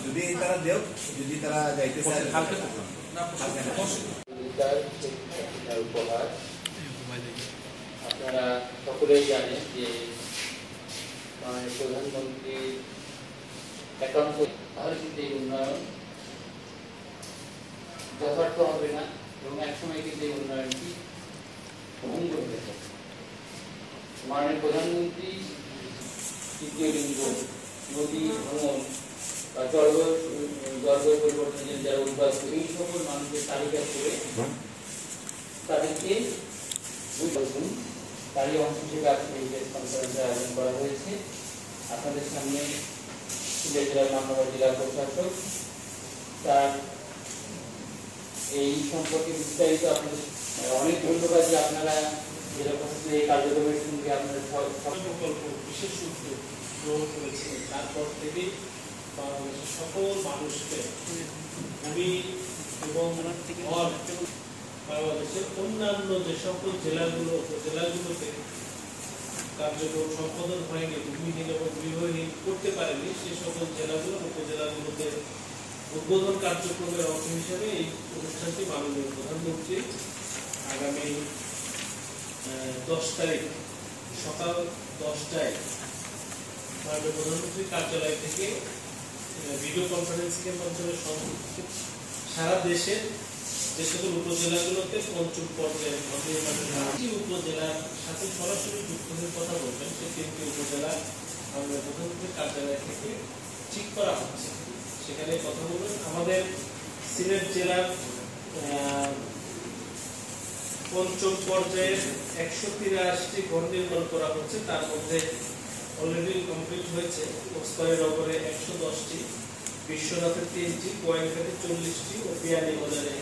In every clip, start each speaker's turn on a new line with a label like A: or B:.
A: যদি তারা দেও যদি তারা যাইতে চায়
B: আপনারা সকলেই জানেন যে প্রধানমন্ত্রী একান্ত তাহলে কিন্তু এই উন্নয়ন যথার্থ হবে না এবং একসময় কিন্তু এই উন্নয়নটি ভঙ্গ হয়ে যাবে। মাননীয় প্রধানমন্ত্রী তৃতীয় লিঙ্গ নদী ভ্রমণ বা জলবায়ু পরিবর্তনের যারা উদ্বাস্ত এই সকল মানুষের তালিকা করে তাদেরকে তারই অংশ হিসেবে আজকে এই প্রেস কনফারেন্সের আয়োজন করা হয়েছে। আপনাদের সামনে সিলেট জেলার মামলাবাদ জেলা প্রশাসক তার এই সম্পর্কে বিস্তারিত আপনাদের অনেক ধন্যবাদ যে আপনারা জেলা প্রশাসনের এই কার্যক্রমের সঙ্গে আপনাদের
C: প্রকল্প বিশেষ উদ্যোগ গ্রহণ করেছিলেন। তারপর থেকে বাংলাদেশের সকল মানুষকে ভূমি এবং বাংলাদেশের অন্যান্য যে সকল জেলাগুলো উপজেলাগুলোতে কার্যক্রম সম্পাদন হয়নি, ভূমিহীন এবং গৃহহীন করতে পারেনি, সে সকল জেলাগুলো উপজেলাগুলোতে উদ্বোধন কার্যক্রমের অংশ হিসেবে এই অনুষ্ঠানটি মাননীয় প্রধানমন্ত্রী আগামী 10 তারিখ সকাল 10টায় মাননীয় প্রধানমন্ত্রীর কার্যালয় থেকে ভিডিও কনফারেন্সিং এর মাধ্যমে সারা দেশের যে সকল উপজেলাগুলোতে পঞ্চম পর্যায়ে উপজেলার সাথে সরাসরি যুক্ত হয়ে কথা বলবেন সে 3টি উপজেলা মাননীয় প্রধানমন্ত্রীর কার্যালয় থেকে ঠিক করা হচ্ছে, সেখানে কথা বলবেন। আমাদের সিলেট জেলার পঞ্চম পর্যায়ের 183টি ঘর নির্মাণ করা হচ্ছে, তার মধ্যে অলরেডি কমপ্লিট হয়েছে ওসমানী নগরে 110টি, বিশ্বনাথের 3টি, গোয়াইনঘাটে 40টি ও বিয়ানীবাজারে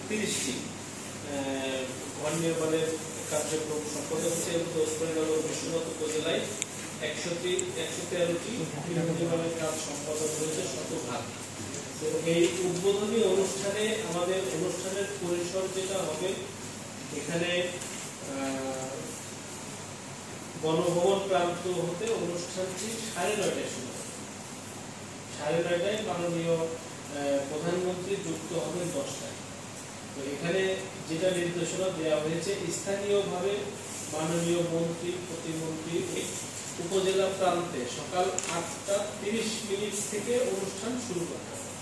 C: 30টি ঘর নির্মাণের কার্যক্রম সম্পন্ন হচ্ছে। এবং ওসমানী নগর বিশ্বনাথ উপজেলায় 113টি নির্মাণের কাজ সম্পাদন হয়েছে শতভাগ। তো এই উদ্বোধনী অনুষ্ঠানে আমাদের অনুষ্ঠানের পরিসর যেটা হবে, এখানে গণভবন প্রান্ত হতে অনুষ্ঠানটি 9:30টায় শুরু হবে। 9:30টায় মাননীয় প্রধানমন্ত্রী যুক্ত হবেন 10টায়। তো এখানে যেটা নির্দেশনা দেওয়া হয়েছে, স্থানীয়ভাবে মাননীয় মন্ত্রী প্রতিমন্ত্রী উপজেলা প্রান্তে সকাল 8:30 থেকে অনুষ্ঠান শুরু করতে হবে।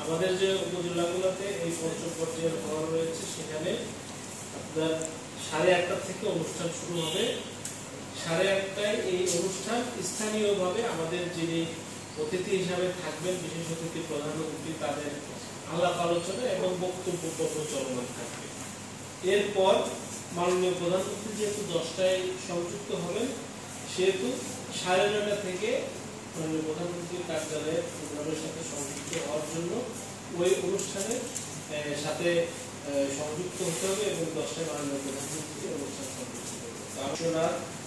C: আমাদের যে উপজেলাগুলোতে এই পঞ্চম পর্যায়ের ঘর রয়েছে, সেখানে আপনার 1:30টা থেকে অনুষ্ঠান শুরু হবে। 1:30টায় এই অনুষ্ঠান স্থানীয়ভাবে আমাদের যিনি অতিথি হিসাবে থাকবেন, বিশেষ অতিথি প্রধানমন্ত্রী, তাদের আলাপ আলোচনা এবং বক্তব্য পর্ব চলমান থাকবে। এরপর মাননীয় প্রধানমন্ত্রী যেহেতু 10টায় সংযুক্ত হবেন, সেহেতু 9:30টা থেকে মাননীয় প্রধানমন্ত্রীর কার্যালয়ের প্রোগ্রামের সাথে সংযুক্ত হওয়ার জন্য ওই অনুষ্ঠানের সাথে সংযুক্ত হতে হবে এবং 10টায় মাননীয় প্রধানমন্ত্রী অনুষ্ঠান সংযুক্ত করবে। তাছাড়া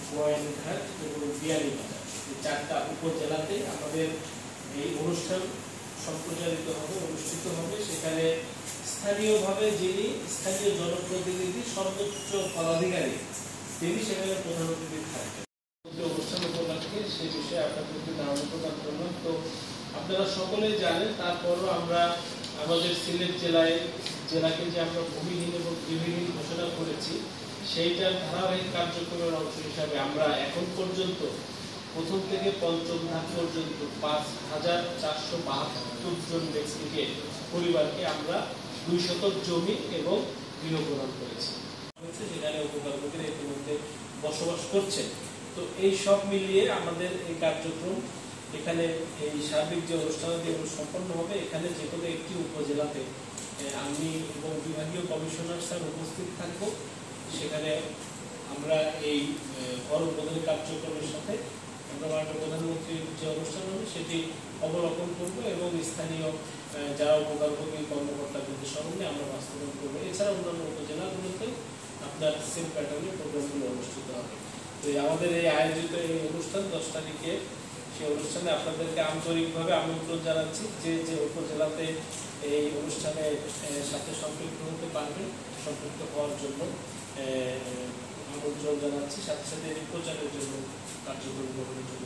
C: গোয়াইনঘাট এবং বিয়ানীবাজার এই 4টা উপজেলাতে আমাদের এই অনুষ্ঠান সম্প্রচারিত হবে, অনুষ্ঠিত হবে। সেখানে স্থানীয়ভাবে যিনি স্থানীয় জনপ্রতিনিধি, সর্বোচ্চ পদাধিকারী, তিনি সেখানে প্রধান অতিথি থাকবেন। অনুষ্ঠান উপলক্ষে সে বিষয়ে আপনাদেরকে ধারণা প্রদান করলাম। তো আপনারা সকলেই জানেন, তারপরও আমরা আমাদের সিলেট জেলাকে যে আমরা ভূমিহীন এবং গৃহহীন ঘোষণা করেছি, সেইটার ধারাবাহিক কার্যক্রমের অংশ হিসাবে আমরা এখন পর্যন্ত প্রথম থেকে পঞ্চম ধাপ পর্যন্ত 5,472 জন ব্যক্তিকে, পরিবারকে আমরা 2 শতক জমি এবং গৃহ প্রদান করেছি। সেখানে উপকারভোগীরা ইতিমধ্যে বসবাস করছে। তো এই সব মিলিয়ে আমাদের এই কার্যক্রম এখানে এই সার্বিক যে অনুষ্ঠানাদি সম্পন্ন হবে, এখানে যে কোনো একটি উপজেলাতে আমি এবং বিভাগীয় কমিশনার স্যার উপস্থিত থাকব। সেখানে আমরা এই ঘর উদ্বোধনী কার্যক্রমের সাথে আমরা মাননীয় প্রধানমন্ত্রীর যে অনুষ্ঠান হবে সেটি অবলোকন করব এবং স্থানীয় যারা উপকারভোগী কর্মকর্তাদের সঙ্গে আমরা বাস্তবায়ন করবো। এছাড়া অন্যান্য উপজেলাগুলোতে আপনার সেম প্যাটার্নে প্রোগ্রামগুলো অনুষ্ঠিত হবে। তো আমাদের এই আয়োজিত এই অনুষ্ঠান 10 তারিখে, সেই অনুষ্ঠানে আপনাদেরকে আন্তরিকভাবে আমন্ত্রণ জানাচ্ছি। যে উপজেলাতে এই অনুষ্ঠানের সাথে সম্পৃক্ত হতে পারবেন, সম্পৃক্ত হওয়ার জন্য আমন্ত্রণ জানাচ্ছি। সাথে সাথে এই প্রচারের জন্য, কার্যক্রম গ্রহণের জন্য